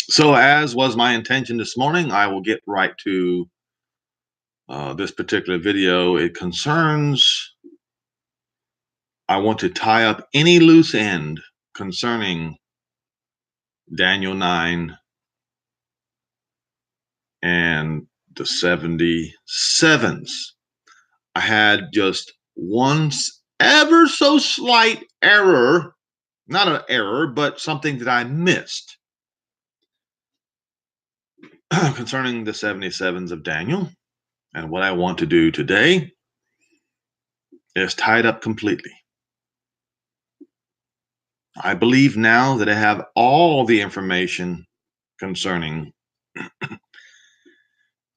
So, as was my intention this morning, I will get right to this particular video. It concerns, I want to tie up any loose end concerning Daniel 9 and the 77s. I had just one ever so slight error, not an error, but something that I missed concerning the 77s of Daniel. And what I want to do today is tie it up completely. I believe now that I have all the information concerning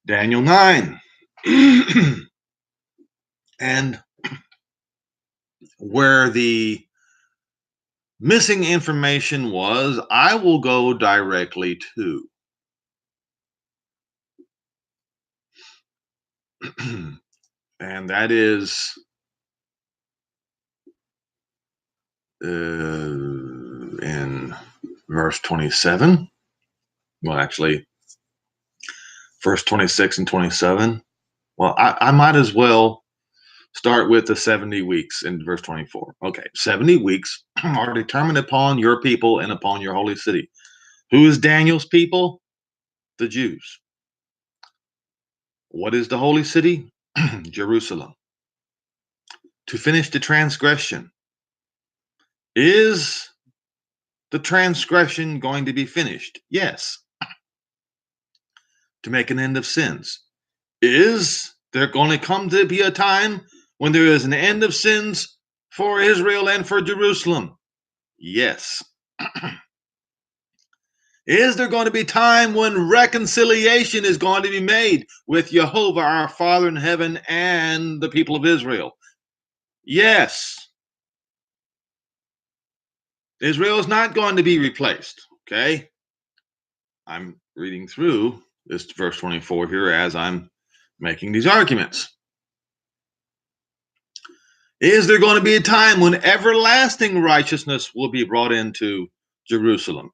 Daniel 9. And where the missing information was, I will go directly to. And that is in verse 27. Well, actually, verse 26 and 27. Well, I might as well start with the 70 weeks in verse 24. Okay, 70 weeks are determined upon your people and upon your holy city. Who is Daniel's people? The Jews. What is the holy city? Jerusalem. To finish the transgression. Is the transgression going to be finished? Yes. To make an end of sins. Is there going to come to be a time when there is an end of sins for Israel and for Jerusalem? Yes. Is there going to be time when reconciliation is going to be made with Jehovah, our Father in heaven, and the people of Israel? Yes. Israel is not going to be replaced. Okay. I'm reading through this verse 24 here as I'm making these arguments. Is there going to be a time when everlasting righteousness will be brought into Jerusalem?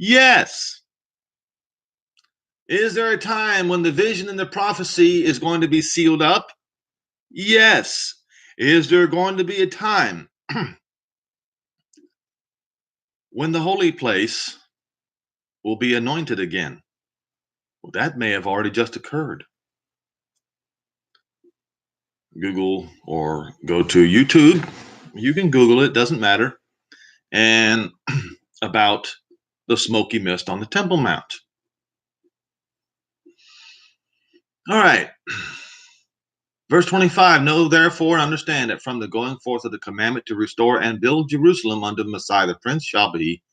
Yes. Is there a time when the vision and the prophecy is going to be sealed up? Yes. Is there going to be a time when the holy place will be anointed again? Well, that may have already just occurred. Google or go to YouTube. You can Google it, doesn't matter. And about the smoky mist on the Temple Mount. All right. Verse 25, know therefore and understand that from the going forth of the commandment to restore and build Jerusalem unto Messiah the Prince shall be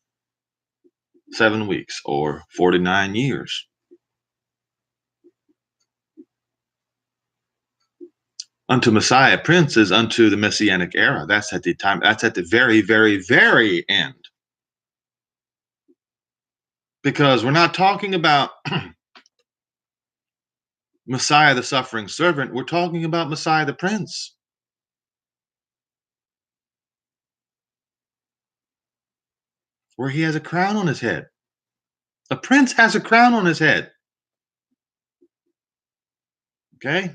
7 weeks or 49 years. Unto Messiah Prince is unto the Messianic era. That's at the time, that's at the very, very, very end. Because we're not talking about Messiah the suffering servant, we're talking about Messiah the Prince. Where he has a crown on his head. A prince has a crown on his head. Okay?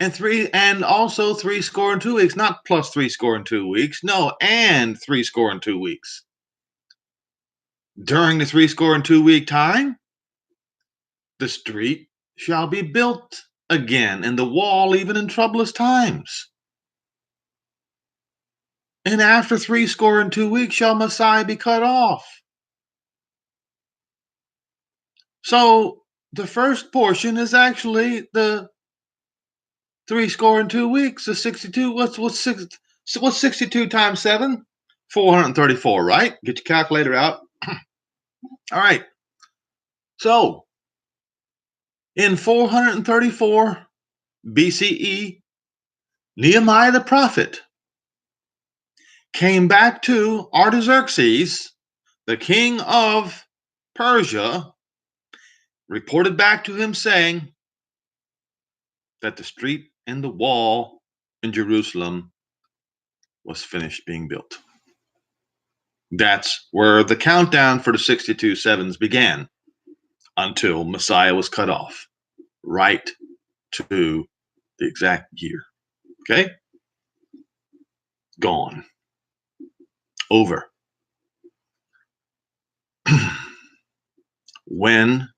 And also 62 weeks, not plus 62 weeks. No, and 62 weeks. During the 62 week time, the street shall be built again, and the wall even in troublous times. And after 62 weeks shall Messiah be cut off. So the first portion is actually the 62 weeks. The 62. What's 62 times 7? 434, right? Get your calculator out. All right. So in 434 BCE, Nehemiah the prophet came back to Artaxerxes, the king of Persia, reported back to him saying that the street and the wall in Jerusalem was finished being built. That's where the countdown for the 62 sevens began until Messiah was cut off, right to the exact year. Okay? Gone. Over. When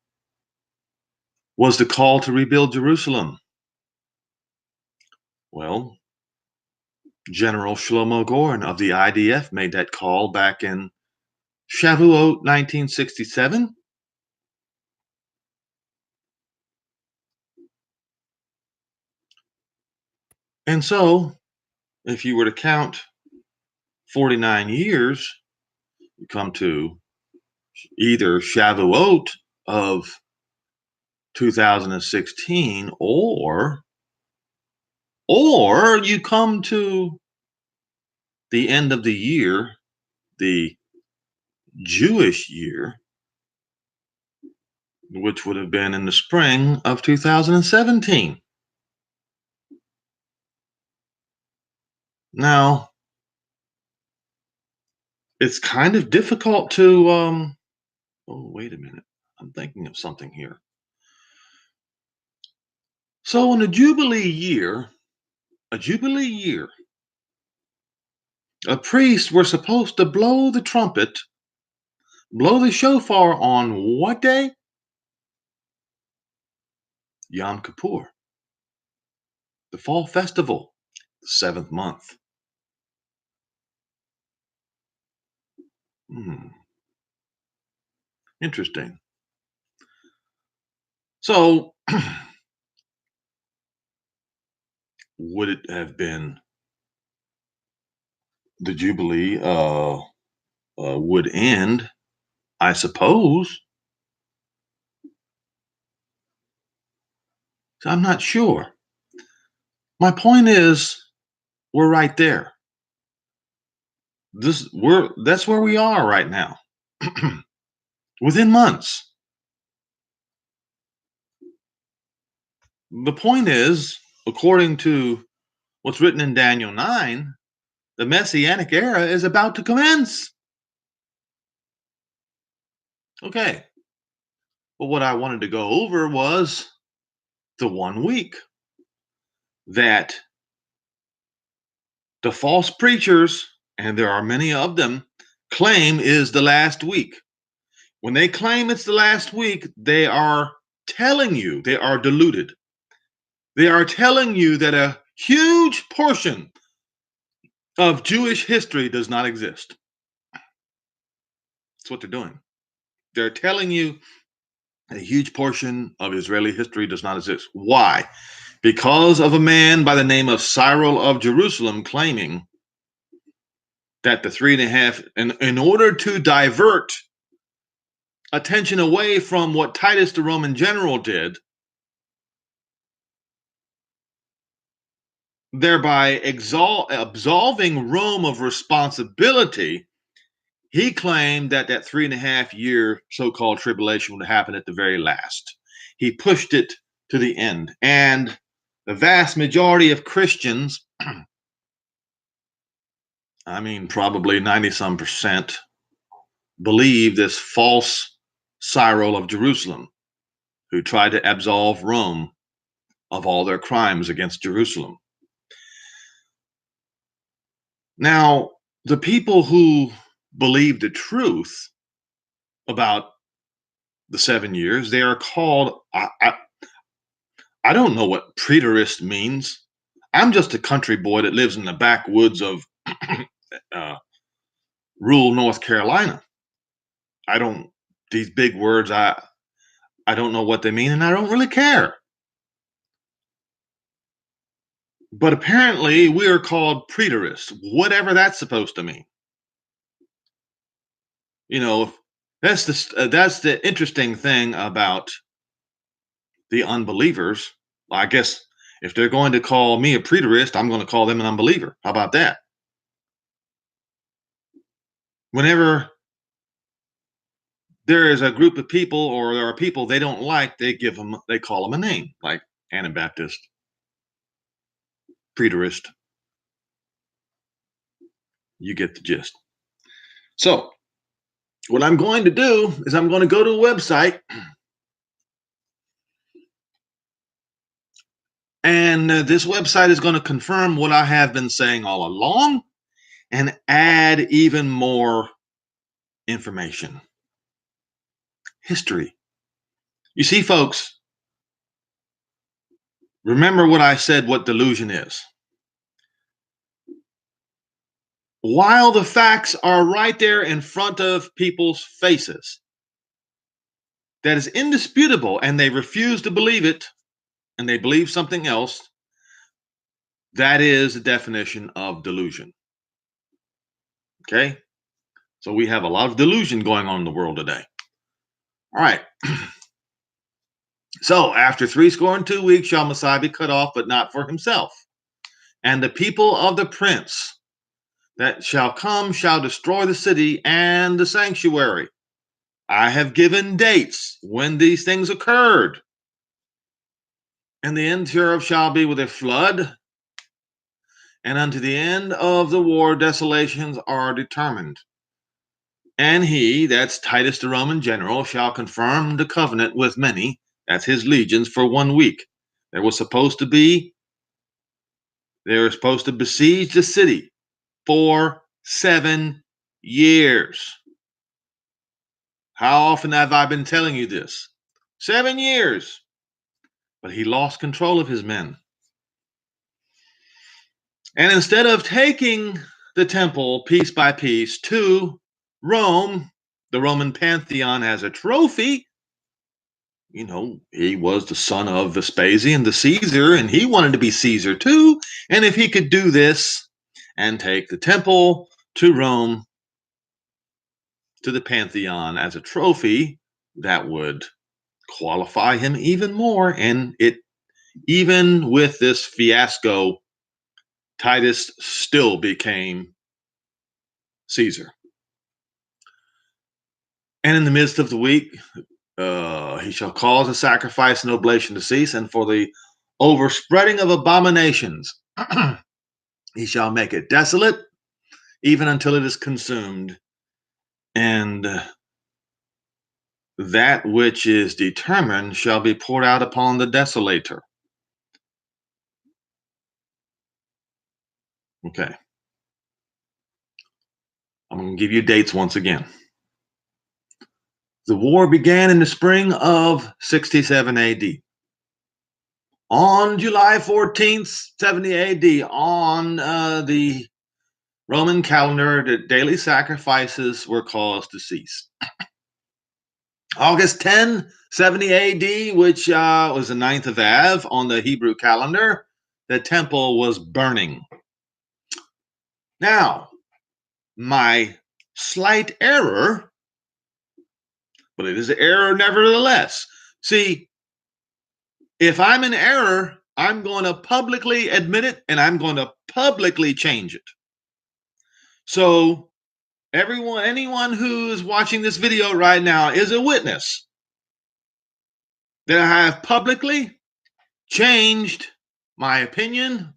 was the call to rebuild Jerusalem? Well, General Shlomo Goren of the IDF made that call back in Shavuot 1967. And so, if you were to count 49 years, you come to either Shavuot of 2016 or you come to the end of the year, the Jewish year, which would have been in the spring of 2017. Now, it's kind of difficult to oh, wait a minute. I'm thinking of something here. So in a Jubilee year, a priest were supposed to blow the trumpet, blow the shofar on what day? Yom Kippur, the fall festival, the seventh month. Interesting. So, would it have been the Jubilee would end, I suppose. So I'm not sure. My point is, we're right there. That's where we are right now. Within months. The point is, according to what's written in Daniel 9, the Messianic era is about to commence. Okay. But what I wanted to go over was the 1 week that the false preachers, and there are many of them, claim is the last week. When they claim it's the last week, they are telling you they are deluded. They are telling you that a huge portion of Jewish history does not exist. That's what they're doing. They're telling you a huge portion of Israeli history does not exist. Why? Because of a man by the name of Cyril of Jerusalem claiming that the 3.5, in order to divert attention away from what Titus the Roman general did, thereby absolving Rome of responsibility, he claimed that 3.5 year so-called tribulation would happen at the very last. He pushed it to the end. And the vast majority of Christians, I mean, probably 90 some percent, believe this false Cyril of Jerusalem, who tried to absolve Rome of all their crimes against Jerusalem. Now, the people who believe the truth about the 7 years, they are called, I don't know what preterist means. I'm just a country boy that lives in the backwoods of rural North Carolina. I don't, these big words, I don't know what they mean, and I don't really care. But apparently we are called preterists, whatever that's supposed to mean. You know, that's the interesting thing about the unbelievers. I guess if they're going to call me a preterist, I'm going to call them an unbeliever. How about that? Whenever there is a group of people or there are people they don't like, they call them a name, like Anabaptist, preterist. You get the gist. So, what I'm going to do is I'm going to go to a website, and this website is going to confirm what I have been saying all along and add even more information. History. You see, folks, remember what I said, what delusion is. While the facts are right there in front of people's faces, that is indisputable, and they refuse to believe it, and they believe something else, that is the definition of delusion. Okay? So we have a lot of delusion going on in the world today. All right. So after 62 weeks shall Messiah be cut off, but not for himself. And the people of the prince that shall come shall destroy the city and the sanctuary. I have given dates when these things occurred. And the end hereof shall be with a flood, and unto the end of the war desolations are determined. And he, that's Titus the Roman general, shall confirm the covenant with many, that's his legions, for 1 week. They were supposed to besiege the city for 7 years. How often have I been telling you this? 7 years. But he lost control of his men. And instead of taking the temple piece by piece to Rome, the Roman pantheon, as a trophy, he was the son of Vespasian, the Caesar, and he wanted to be Caesar too. And if he could do this and take the temple to Rome, to the pantheon as a trophy, that would qualify him even more. And even with this fiasco, Titus still became Caesar. And in the midst of the week, he shall cause the sacrifice and oblation to cease, and for the overspreading of abominations, he shall make it desolate, even until it is consumed. And that which is determined shall be poured out upon the desolator. Okay. I'm going to give you dates once again. The war began in the spring of 67 AD. On July 14th, 70 AD, on the Roman calendar, the daily sacrifices were caused to cease. August 10, 70 AD, which was the 9th of Av on the Hebrew calendar, the temple was burning. Now, my slight error, but it is an error nevertheless. See, if I'm in error, I'm going to publicly admit it, and I'm going to publicly change it. So anyone who is watching this video right now is a witness that I have publicly changed my opinion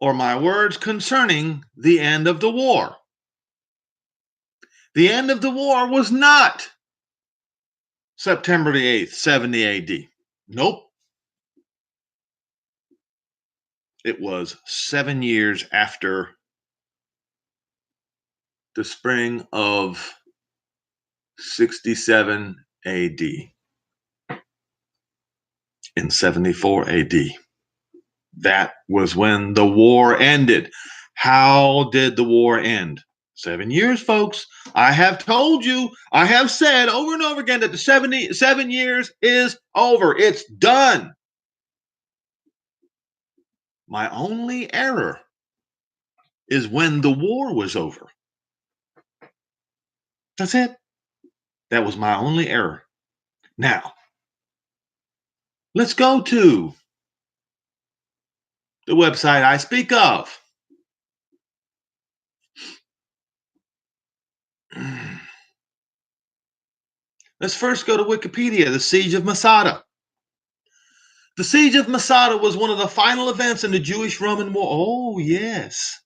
or my words concerning the end of the war. The end of the war was not September the 8th, 70 AD. Nope. It was 7 years after the spring of 67 AD. In 74 AD. That was when the war ended. How did the war end? 7 years, folks. I have told you, I have said over and over again that the 7 years is over. It's done. My only error is when the war was over. That's it. That was my only error. Now, let's go to the website I speak of. Let's first go to Wikipedia, the Siege of Masada. The Siege of Masada was one of the final events in the Jewish-Roman War. Oh, yes.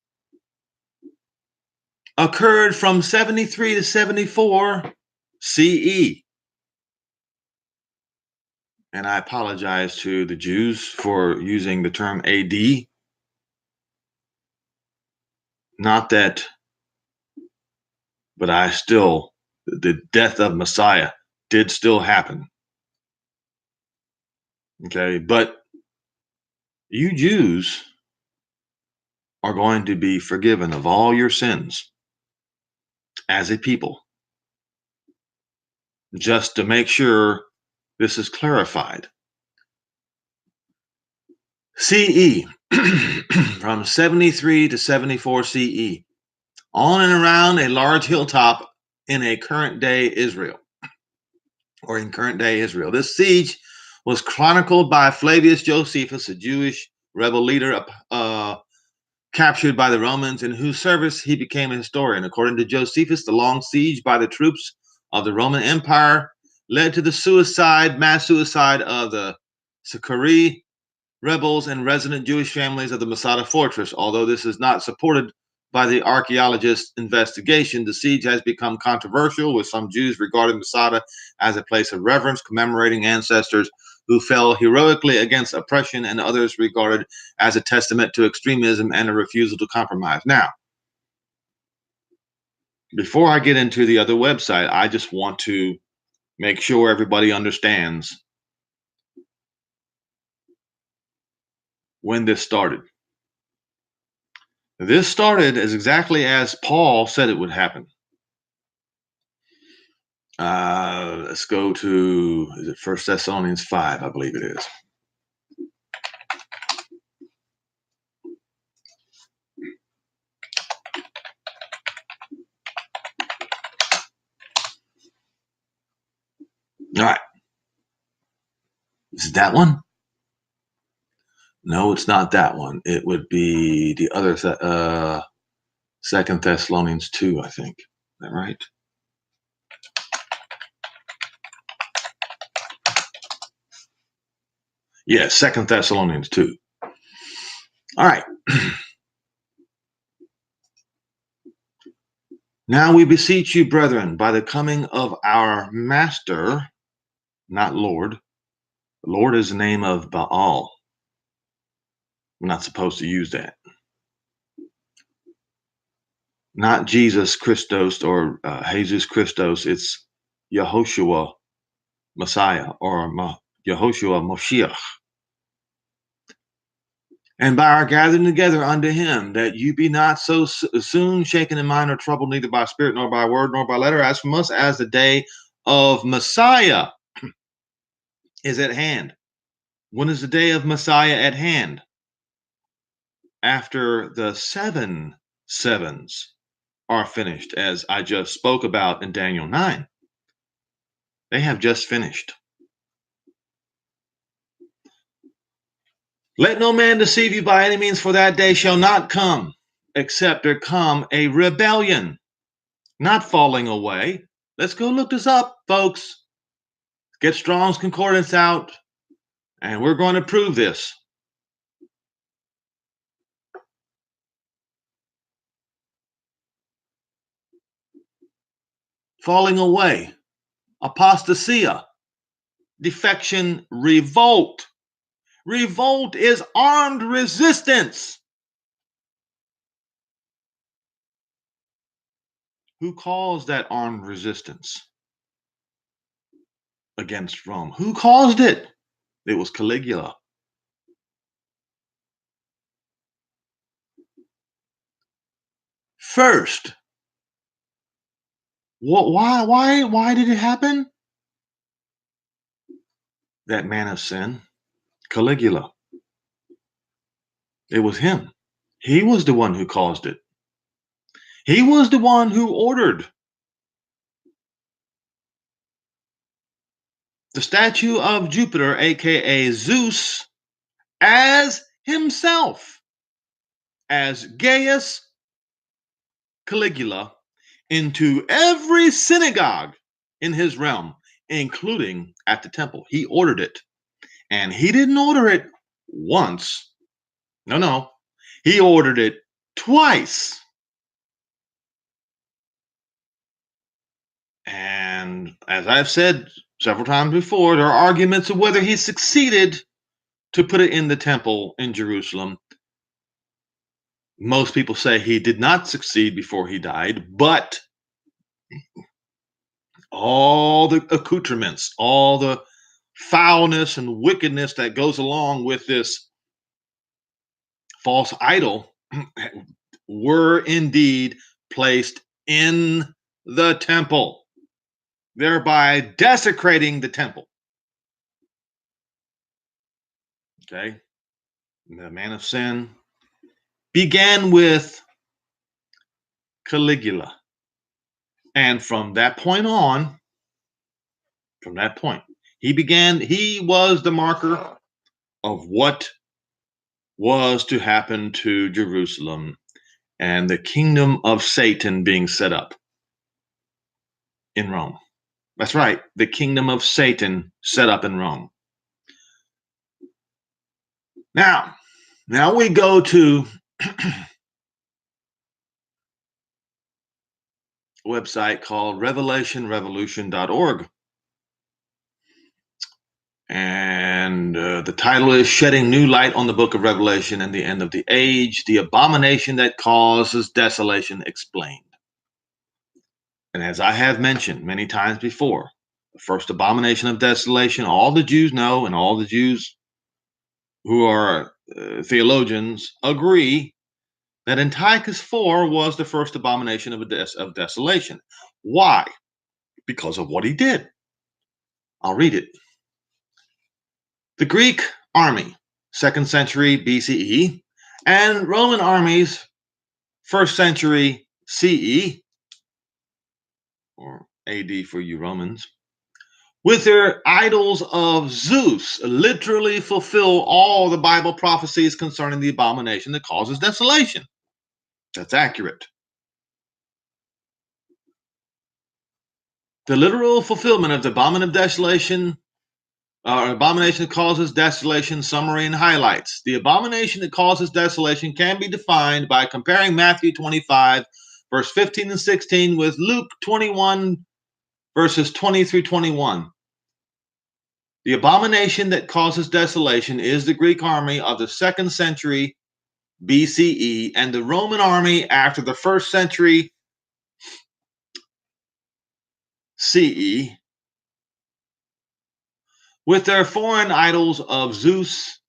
occurred from 73 to 74 CE. And I apologize to the Jews for using the term AD. Not that, but the death of Messiah did still happen. Okay, but you Jews are going to be forgiven of all your sins as a people. Just to make sure this is clarified. CE, from 73 to 74 CE, on and around a large hilltop in current day Israel. This siege was chronicled by Flavius Josephus, a Jewish rebel leader captured by the Romans, in whose service he became a historian. According to Josephus, the long siege by the troops of the Roman Empire led to the mass suicide of the Sicarii rebels and resident Jewish families of the Masada fortress. Although this is not supported by the archaeologist's investigation, the siege has become controversial, with some Jews regarding Masada as a place of reverence, commemorating ancestors who fell heroically against oppression, and others regarded as a testament to extremism and a refusal to compromise. Now, before I get into the other website, I just want to make sure everybody understands when this started. This started as exactly as Paul said it would happen. Let's go to, is it 1 Thessalonians 5? I believe it is. All right. Is it that one? No, it's not that one. It would be the other, 2 Thessalonians 2, I think. Is that right? Yeah, 2 Thessalonians 2. All right. Now we beseech you, brethren, by the coming of our Master, not Lord. Lord is the name of Baal. We're not supposed to use that. Not Jesus Christos or Jesus Christos. It's Yehoshua Messiah or Yehoshua Moshiach. And by our gathering together unto him, that you be not so soon shaken in mind or troubled, neither by spirit, nor by word, nor by letter, as from us, as the day of Messiah is at hand. When is the day of Messiah at hand? After the 7 sevens are finished, as I just spoke about in Daniel 9. They have just finished. Let no man deceive you by any means, for that day shall not come, except there come a rebellion, not falling away. Let's go look this up, folks. Get Strong's Concordance out, and we're going to prove this. Falling away, apostasia, defection, revolt. Revolt is armed resistance. Who caused that armed resistance against Rome? Who caused it? It was Caligula. First, why did it happen? That man of sin, Caligula. It was him. He was the one who caused it. He was the one who ordered the statue of Jupiter, aka Zeus, as himself, as Gaius Caligula, into every synagogue in his realm, including at the temple. He ordered it. And he didn't order it once. No. He ordered it twice. And as I've said several times before, there are arguments of whether he succeeded to put it in the temple in Jerusalem. Most people say he did not succeed before he died, but all the accoutrements, all the foulness and wickedness that goes along with this false idol were indeed placed in the temple, thereby desecrating the temple. Okay. The man of sin began with Caligula. And from that point on, he was the marker of what was to happen to Jerusalem and the kingdom of Satan being set up in Rome. That's right, the kingdom of Satan set up in Rome. Now we go to a website called revelationrevolution.org. And the title is Shedding New Light on the Book of Revelation and the End of the Age, the Abomination that Causes Desolation Explained. And as I have mentioned many times before, the first abomination of desolation, all the Jews know, and all the Jews who are theologians agree that Antiochus IV was the first abomination of desolation. Why? Because of what he did. I'll read it. The Greek army, 2nd century BCE, and Roman armies, 1st century CE, or AD for you Romans, with their idols of Zeus, literally fulfill all the Bible prophecies concerning the abomination that causes desolation. That's accurate. The literal fulfillment of the abomination of desolation, abomination that causes desolation, summary and highlights. The abomination that causes desolation can be defined by comparing Matthew 25, verse 15 and 16 with Luke 21, verses 20 through 21. The abomination that causes desolation is the Greek army of the 2nd century BCE and the Roman army after the 1st century CE, with their foreign idols of Zeus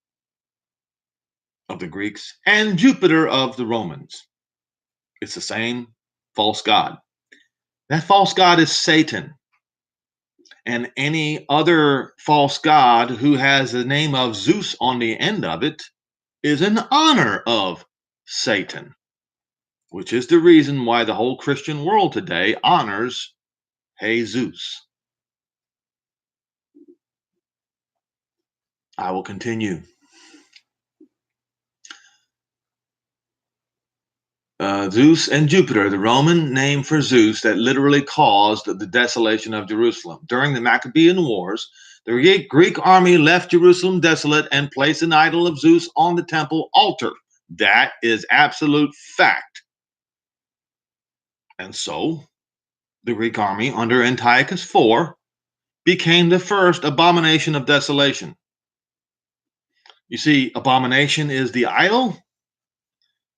of the Greeks and Jupiter of the Romans. It's the same false god. That false god is Satan. And any other false god who has the name of Zeus on the end of it is in honor of Satan, which is the reason why the whole Christian world today honors Jesus. I will continue. Zeus and Jupiter, the Roman name for Zeus that literally caused the desolation of Jerusalem. During the Maccabean Wars, the Greek army left Jerusalem desolate and placed an idol of Zeus on the temple altar. That is absolute fact. And so, the Greek army under Antiochus IV became the first abomination of desolation. You see, abomination is the idol,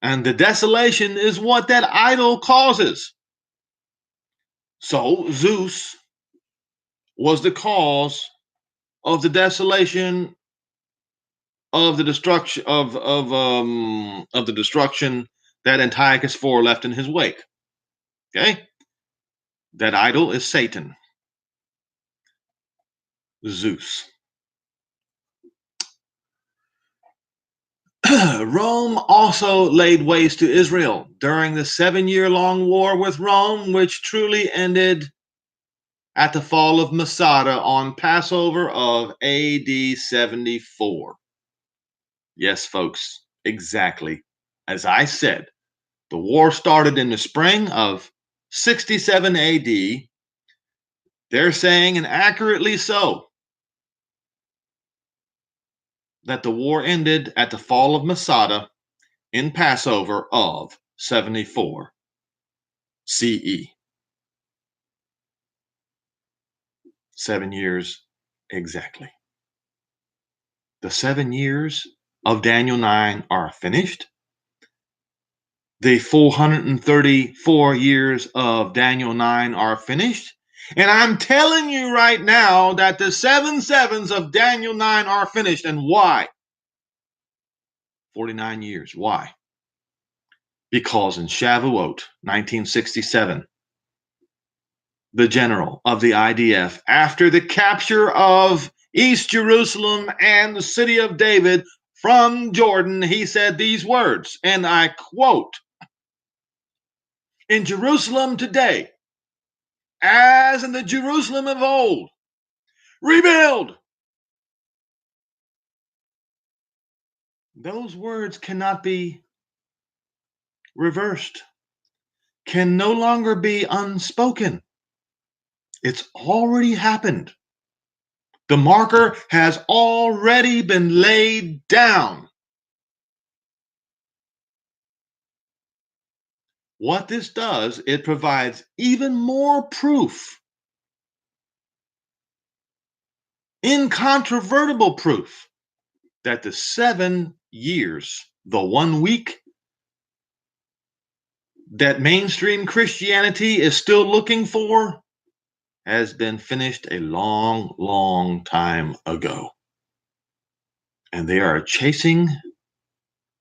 and the desolation is what that idol causes. So Zeus was the cause of the desolation of the destruction of the destruction that Antiochus IV left in his wake. Okay, that idol is Satan, Zeus. Rome also laid waste to Israel during the 7-year-long war with Rome, which truly ended at the fall of Masada on Passover of AD 74. Yes, folks, exactly. As I said, the war started in the spring of 67 AD. They're saying, and accurately so, that the war ended at the fall of Masada in Passover of 74 CE. 7 years exactly. The 7 years of Daniel 9 are finished. The 434 years of Daniel 9 are finished. And I'm telling you right now that the 7 sevens of Daniel 9 are finished. And why? 49 years. Why? Because in Shavuot, 1967, the general of the IDF, after the capture of East Jerusalem and the city of David from Jordan, he said these words, and I quote, "In Jerusalem today, as in the Jerusalem of old, rebuild." Those words cannot be reversed, can no longer be unspoken. It's already happened. The marker has already been laid down. What this does, it provides even more proof, incontrovertible proof, that the 7 years, the 1 week that mainstream Christianity is still looking for has been finished a long, long time ago. And they are chasing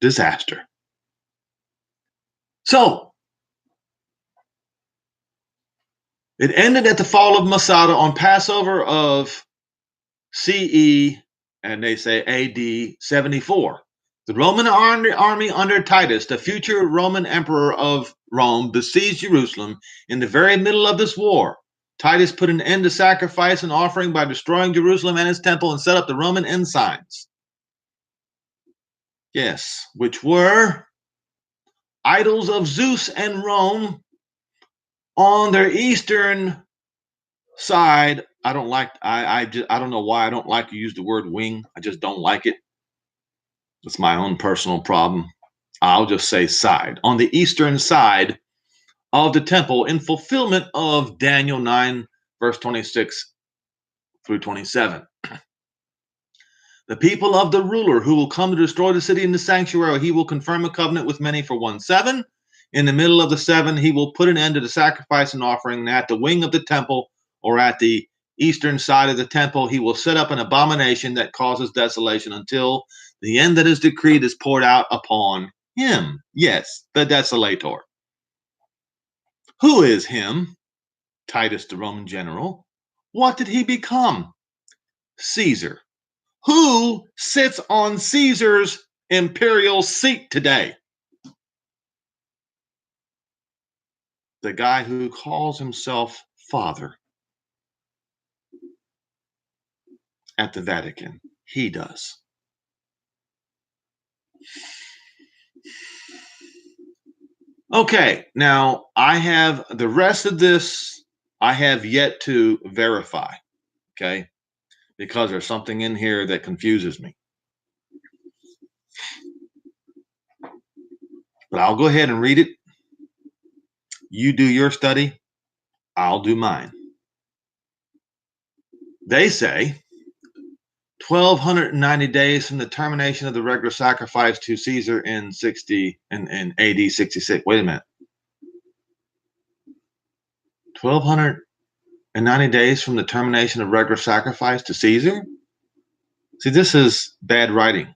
disaster. So, it ended at the fall of Masada on Passover of CE, and they say AD 74. The Roman army under Titus, the future Roman emperor of Rome, besieged Jerusalem in the very middle of this war. Titus put an end to sacrifice and offering by destroying Jerusalem and its temple and set up the Roman ensigns. Yes, which were idols of Zeus and Rome on their eastern side. I don't like, I don't know why I don't like to use the word wing. I just don't like it. It's my own personal problem. I'll just say side. On the eastern side of the temple, in fulfillment of Daniel 9, verse 26 through 27. The people of the ruler who will come to destroy the city and the sanctuary, he will confirm a covenant with many for 1 7. In the middle of the 7, he will put an end to the sacrifice and offering. And at the wing of the temple, or at the eastern side of the temple, he will set up an abomination that causes desolation until the end that is decreed is poured out upon him. Yes, the desolator. Who is him? Titus, the Roman general. What did he become? Caesar. Who sits on Caesar's imperial seat today? The guy who calls himself Father at the Vatican. He does. Okay, now I have the rest of this, I have yet to verify, okay, because there's something in here that confuses me. But I'll go ahead and read it. You do your study, I'll do mine. They say 1,290 days from the termination of the regular sacrifice to Caesar in AD 66. Wait a minute. 1,290 days from the termination of regular sacrifice to Caesar? See, this is bad writing.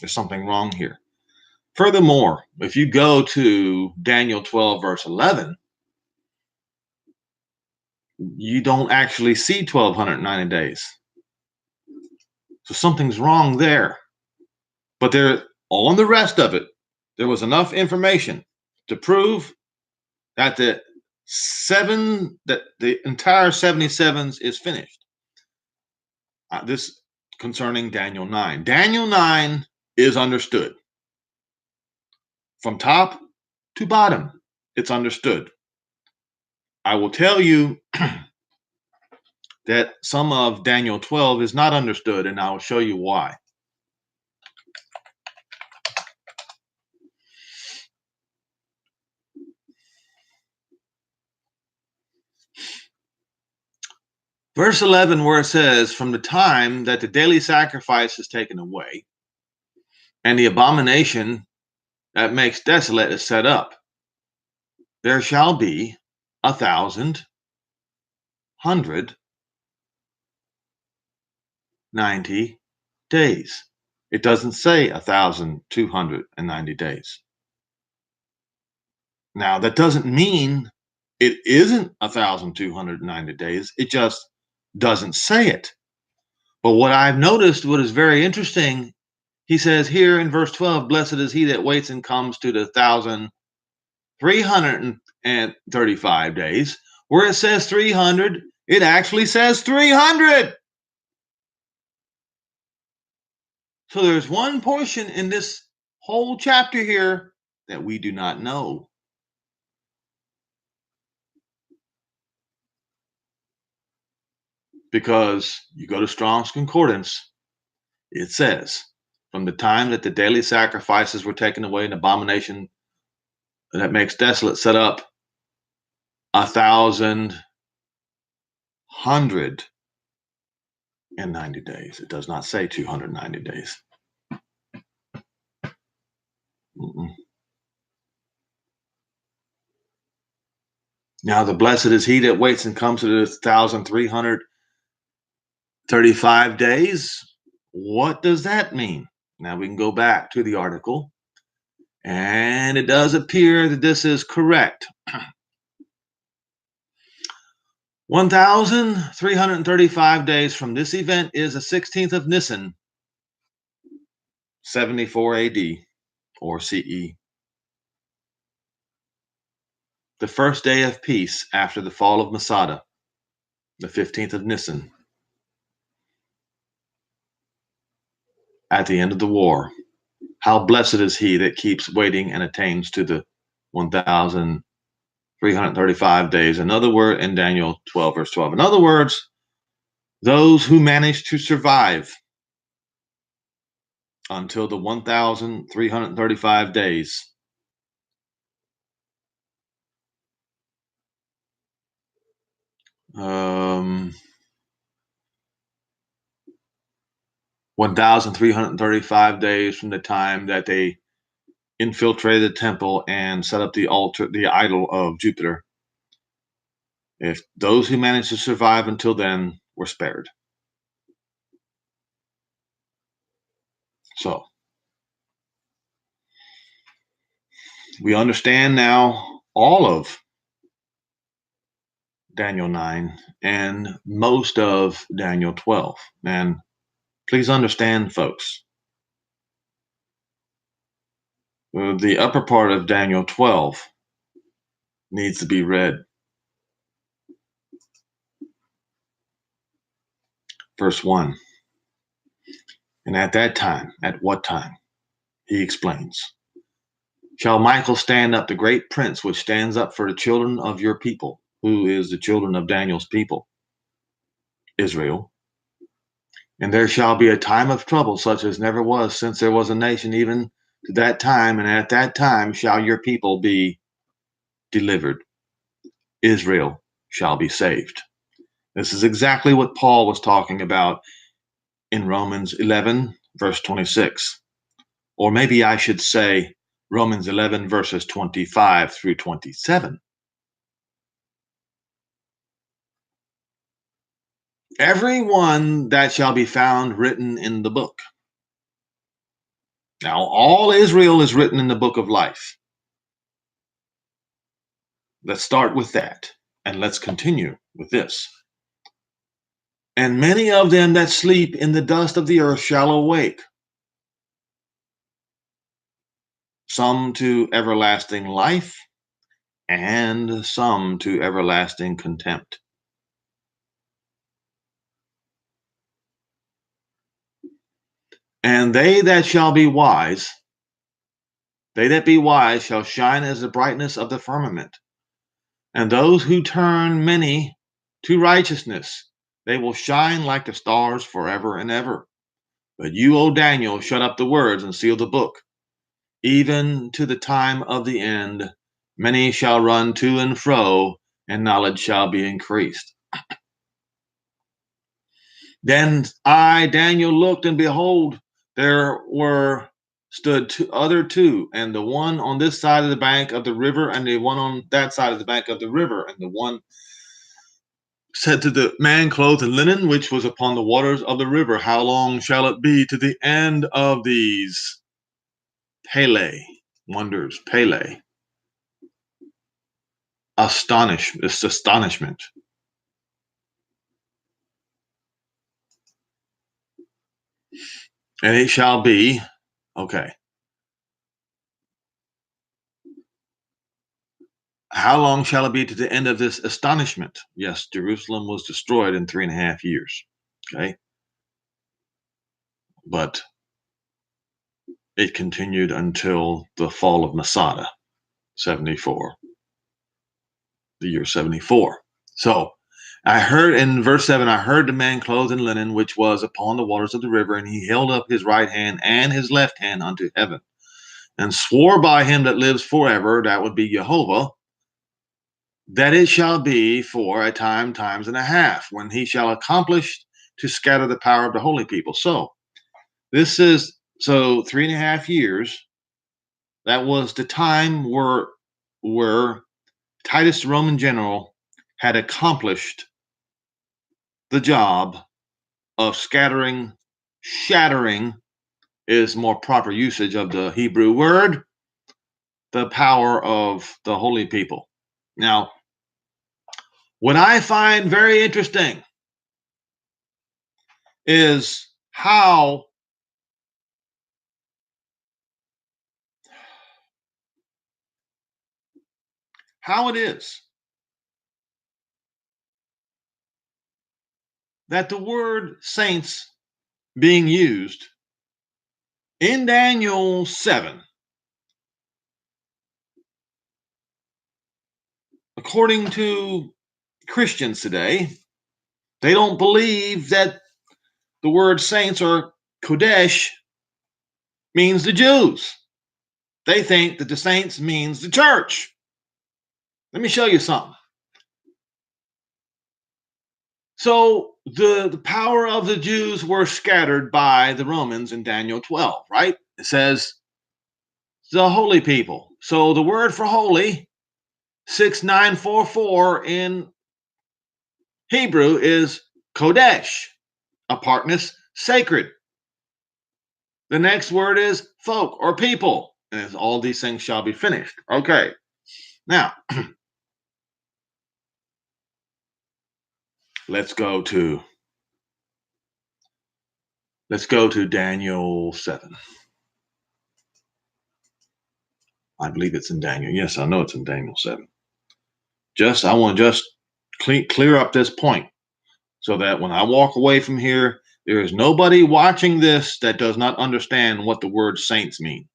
There's something wrong here. Furthermore, if you go to Daniel 12, verse 11, you don't actually see 1,290 days. So something's wrong there. But there, on the rest of it, there was enough information to prove that the entire 77s is finished. This concerning Daniel 9. Daniel 9 is understood. From top to bottom, it's understood. I will tell you that some of Daniel 12 is not understood, and I will show you why. Verse 11, where it says, from the time that the daily sacrifice is taken away, and the abomination that makes desolate is set up, there shall be 1,190 days. It doesn't say 1,290 days. Now, that doesn't mean it isn't 1,290 days. It just doesn't say it. But what I've noticed, what is very interesting, he says here in verse 12, blessed is he that waits and comes to the 1,335 days. Where it says 300, it actually says 300. So there's one portion in this whole chapter here that we do not know. Because you go to Strong's Concordance, it says, from the time that the daily sacrifices were taken away, an abomination that makes desolate set up, 1,190 days. It does not say 290 days. Now, the blessed is he that waits and comes to the 1,335 days. What does that mean? Now we can go back to the article, and it does appear that this is correct. 1,335 days from this event is the 16th of Nisan, 74 AD or CE. The first day of peace after the fall of Masada, the 15th of Nisan. At the end of the war, how blessed is he that keeps waiting and attains to the 1,335 days. Another word in Daniel 12, verse 12. In other words, those who manage to survive until the 1,335 days. Um, 1,335 days from the time that they infiltrated the temple and set up the altar, the idol of Jupiter. If those who managed to survive until then were spared. So we understand now all of Daniel 9 and most of Daniel 12. And please understand, folks, the upper part of Daniel 12 needs to be read. Verse 1. And at that time, at what time? He explains. Shall Michael stand up, the great prince which stands up for the children of your people? Who is the children of Daniel's people? Israel. And there shall be a time of trouble such as never was since there was a nation, even to that time, and at that time shall your people be delivered. Israel shall be saved. This is exactly what Paul was talking about in Romans 11, verse 26. Or maybe I should say Romans 11, verses 25 through 27. Everyone that shall be found written in the book. Now, all Israel is written in the book of life. Let's start with that, and let's continue with this. And many of them that sleep in the dust of the earth shall awake, some to everlasting life, and some to everlasting contempt. And they that shall be wise, they that be wise shall shine as the brightness of the firmament. And those who turn many to righteousness, they will shine like the stars forever and ever. But you, O Daniel, shut up the words and seal the book. Even to the time of the end, many shall run to and fro, and knowledge shall be increased. Then I, Daniel, looked, and behold, there stood two, and the one on this side of the bank of the river, and the one on that side of the bank of the river. And the one said to the man clothed in linen, which was upon the waters of the river, how long shall it be to the end of these? Pele, wonders, Pele. It's astonishment. And it shall be, okay. How long shall it be to the end of this astonishment? Yes, Jerusalem was destroyed in 3.5 years. Okay. But it continued until the fall of Masada, 74, the year 74. So I heard in verse 7, I heard the man clothed in linen, which was upon the waters of the river, and he held up his right hand and his left hand unto heaven, and swore by him that lives forever, that would be Jehovah, that it shall be for a times and a half, when he shall accomplish to scatter the power of the holy people. So this is, so 3.5 years, that was the time where Titus, the Roman general, had accomplished the job of shattering is more proper usage of the Hebrew word, the power of the holy people. Now, what I find very interesting is how it is that the word saints being used in Daniel 7, according to Christians today, they don't believe that the word saints or Kodesh means the Jews. They think that the saints means the church. Let me show you something. So the power of the Jews were scattered by the Romans in Daniel 12, right? It says the holy people. So the word for holy, 6944 in Hebrew, is Kodesh, apartness, sacred. The next word is folk or people. And all these things shall be finished. Okay. Now, let's go to Daniel 7. I believe it's in Daniel. Yes, I know it's in Daniel 7. I want to clear up this point so that when I walk away from here, there is nobody watching this that does not understand what the word saints mean.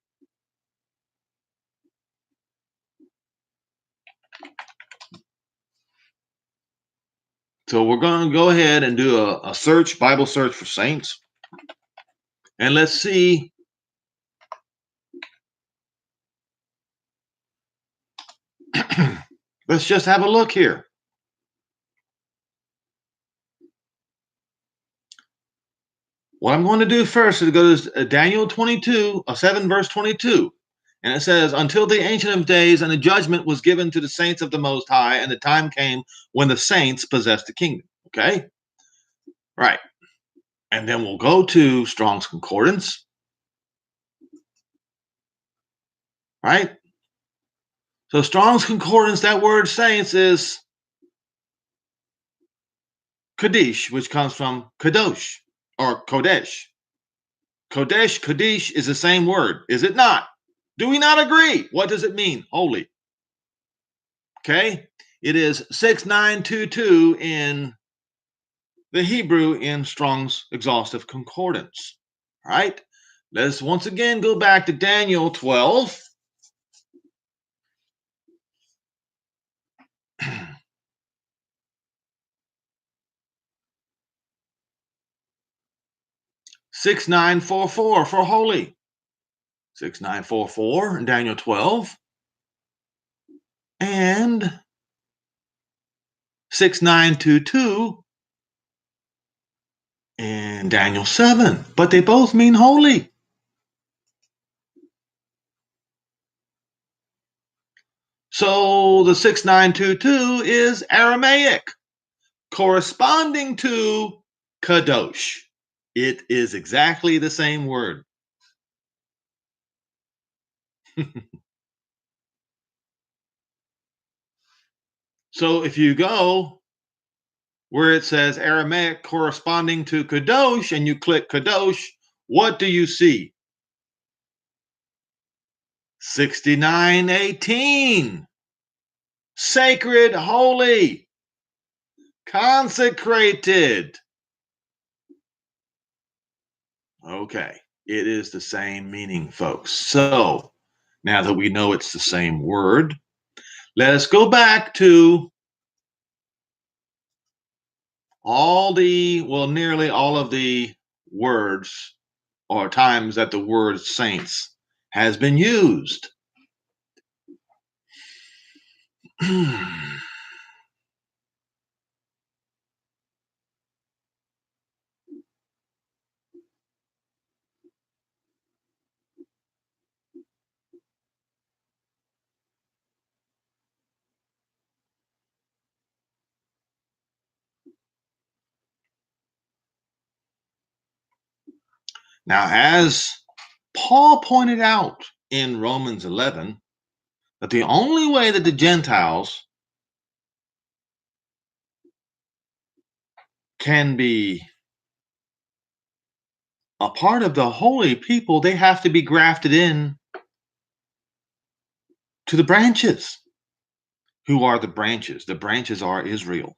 So we're going to go ahead and do a search, Bible search for saints. And let's see. Let's just have a look here. What I'm going to do first is go to Daniel 22, 7 verse 22. And it says, until the Ancient of Days and the judgment was given to the saints of the Most High, and the time came when the saints possessed the kingdom. Okay? Right. And then we'll go to Strong's Concordance. Right? So Strong's Concordance, that word saints is Kadesh, which comes from Kadosh or Kodesh. Kodesh is the same word, is it not? Do we not agree? What does it mean? Holy. Okay? It is 6922 in the Hebrew in Strong's Exhaustive Concordance. All right? Let's once again go back to Daniel 12. Six nine four four for holy. 6944 in Daniel 12. And 6922 in Daniel 7, but they both mean holy. So the 6922 is Aramaic, corresponding to kadosh. It is exactly the same word. So if you go where it says Aramaic corresponding to kadosh and you click kadosh, what do you see? 6918. Sacred, holy, consecrated. Okay, it is the same meaning, folks. So now that we know it's the same word, let us go back to nearly all of the words or times that the word saints has been used. Now, as Paul pointed out in Romans 11, that the only way that the Gentiles can be a part of the holy people, they have to be grafted in to the branches. Who are the branches? The branches are Israel.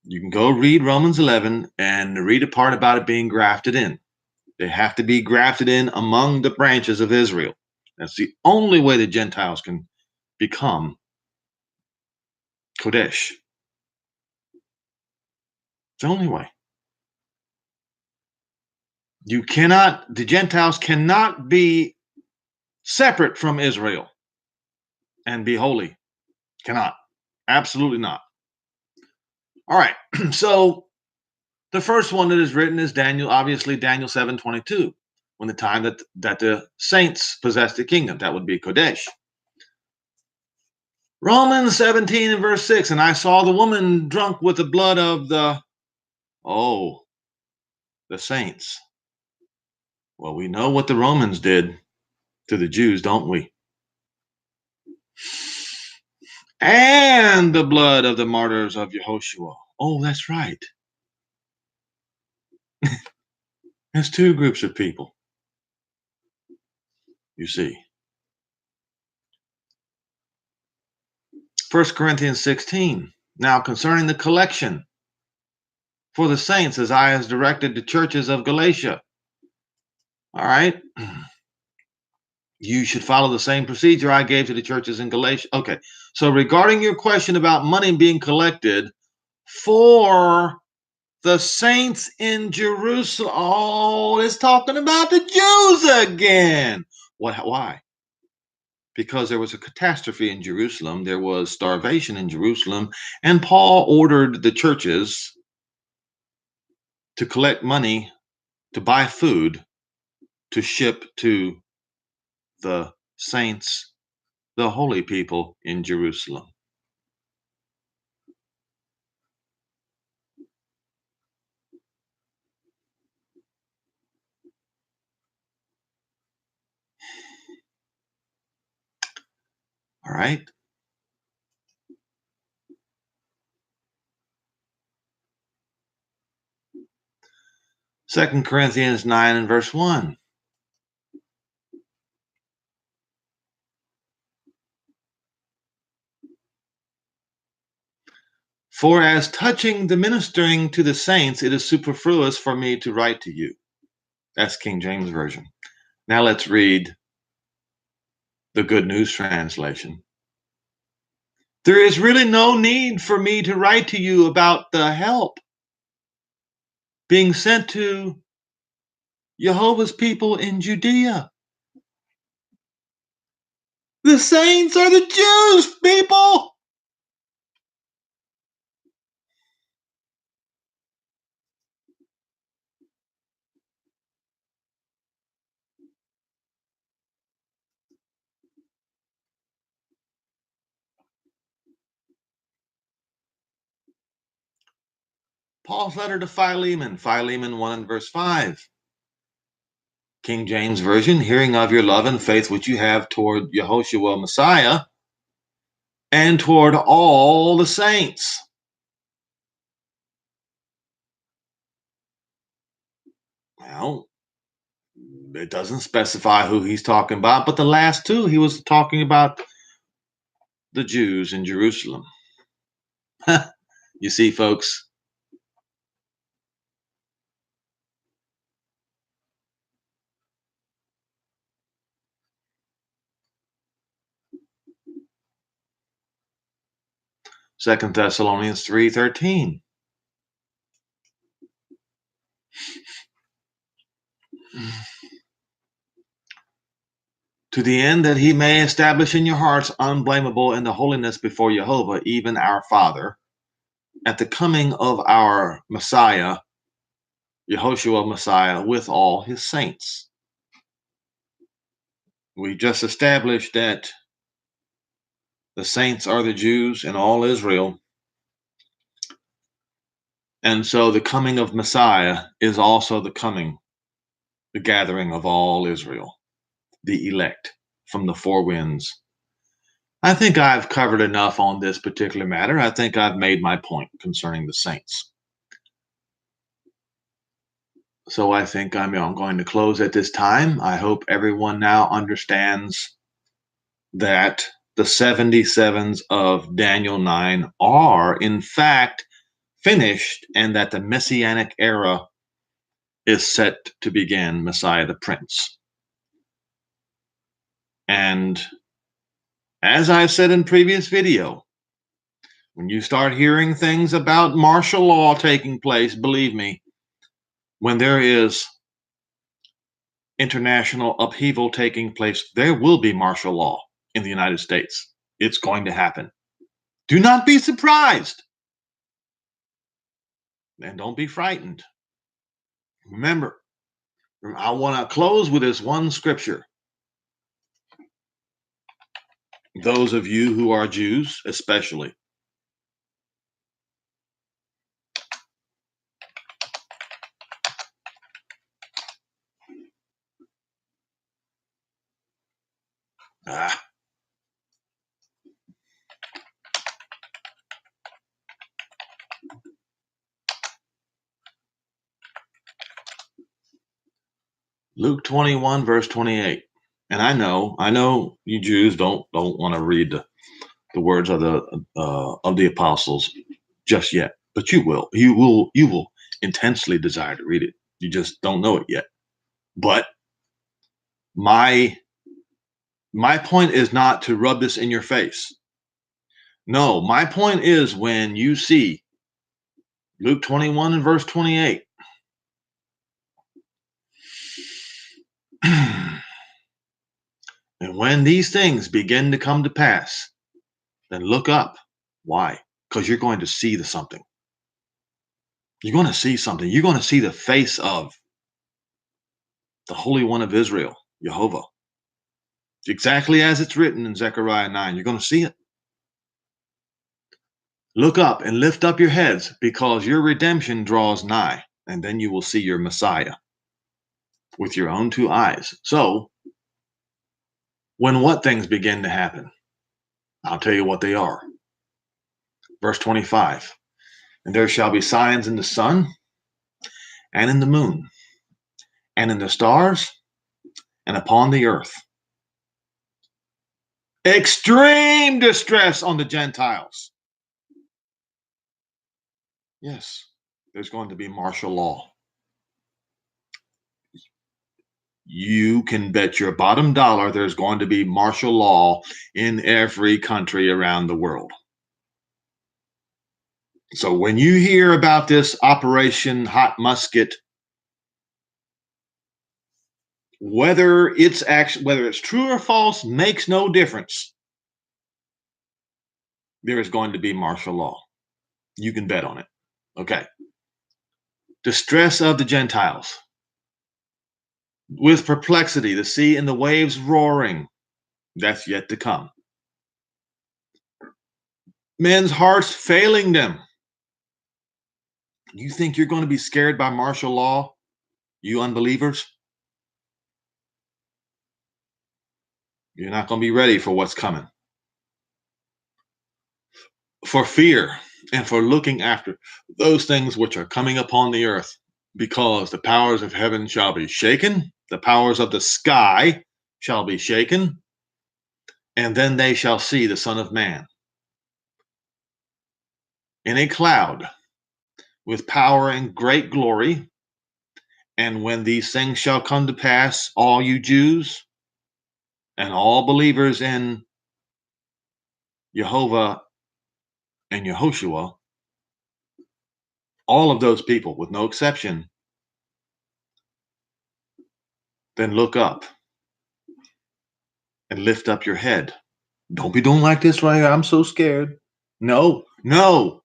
You can go read Romans 11 and read a part about it being grafted in. They have to be grafted in among the branches of Israel. That's the only way the Gentiles can become Kodesh. It's the only way. The Gentiles cannot be separate from Israel and be holy. Cannot. Absolutely not. All right. So the first one that is written is Daniel 7:22, when the time that the saints possessed the kingdom. That would be Kodesh. Romans 17 and verse 6, and I saw the woman drunk with the blood of the saints. Well, we know what the Romans did to the Jews, don't we? And the blood of the martyrs of Yehoshua. Oh, that's right. There's two groups of people, you see. 1 Corinthians 16. Now concerning the collection for the saints, as I has directed the churches of Galatia. All right. You should follow the same procedure I gave to the churches in Galatia. Okay. So regarding your question about money being collected for the saints in Jerusalem. Oh, it's talking about the Jews again. Why? Because there was a catastrophe in Jerusalem. There was starvation in Jerusalem. And Paul ordered the churches to collect money to buy food to ship to the saints, the holy people in Jerusalem. All right. Second Corinthians 9 and verse 1. For as touching the ministering to the saints, it is superfluous for me to write to you. That's King James Version. Now let's read the Good News Translation. There is really no need for me to write to you about the help being sent to Jehovah's people in Judea. The saints are the Jews, people. Paul's letter to Philemon, Philemon 1 and verse 5. King James Version, hearing of your love and faith which you have toward Yehoshua Messiah and toward all the saints. Well, it doesn't specify who he's talking about, but the last two, he was talking about the Jews in Jerusalem. You see, folks, 2 Thessalonians 3:13. To the end that he may establish in your hearts unblameable in the holiness before Jehovah, even our Father, at the coming of our Messiah, Yehoshua Messiah, with all his saints. We just established that the saints are the Jews and all Israel. And so the coming of Messiah is also the gathering of all Israel, the elect from the four winds. I think I've covered enough on this particular matter. I think I've made my point concerning the saints. So I think I'm going to close at this time. I hope everyone now understands that the 77s of Daniel 9 are, in fact, finished, and that the Messianic era is set to begin, Messiah the Prince. And as I said in previous video, when you start hearing things about martial law taking place, believe me, when there is international upheaval taking place, there will be martial law in the United States. It's going to happen. Do not be surprised. And don't be frightened. Remember, I want to close with this one scripture. Those of you who are Jews, especially. Luke 21, verse 28. And I know you Jews don't want to read the words of the apostles just yet, but you will intensely desire to read it. You just don't know it yet. But my point is not to rub this in your face. No, my point is when you see Luke 21 and verse 28, and when these things begin to come to pass, then look up. Why? Because you're going to see something. You're going to see something. You're going to see the face of the Holy One of Israel, Jehovah. Exactly as it's written in Zechariah 9. You're going to see it. Look up and lift up your heads, because your redemption draws nigh, and then you will see your Messiah with your own two eyes. So, when what things begin to happen? I'll tell you what they are. Verse 25. And there shall be signs in the sun, and in the moon, and in the stars, and upon the earth. Extreme distress on the Gentiles. Yes, there's going to be martial law. You can bet your bottom dollar there's going to be martial law in every country around the world. So when you hear about this Operation Hot Musket, whether it's true or false makes no difference. There is going to be martial law. You can bet on it. Okay. Distress of the Gentiles. With perplexity, the sea and the waves roaring. That's yet to come. Men's hearts failing them. You think you're going to be scared by martial law, you unbelievers? You're not going to be ready for what's coming. For fear and for looking after those things which are coming upon the earth, because the powers of heaven shall be shaken, the powers of the sky shall be shaken, and then they shall see the Son of Man in a cloud with power and great glory. And when these things shall come to pass, all you Jews and all believers in Jehovah and Yehoshua, all of those people with no exception, then look up and lift up your head. Don't be doing like this right here. I'm so scared. No, no.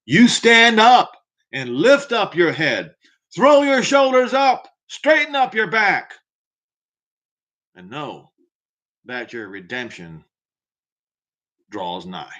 You stand up and lift up your head. Throw your shoulders up. Straighten up your back. And know that your redemption draws nigh.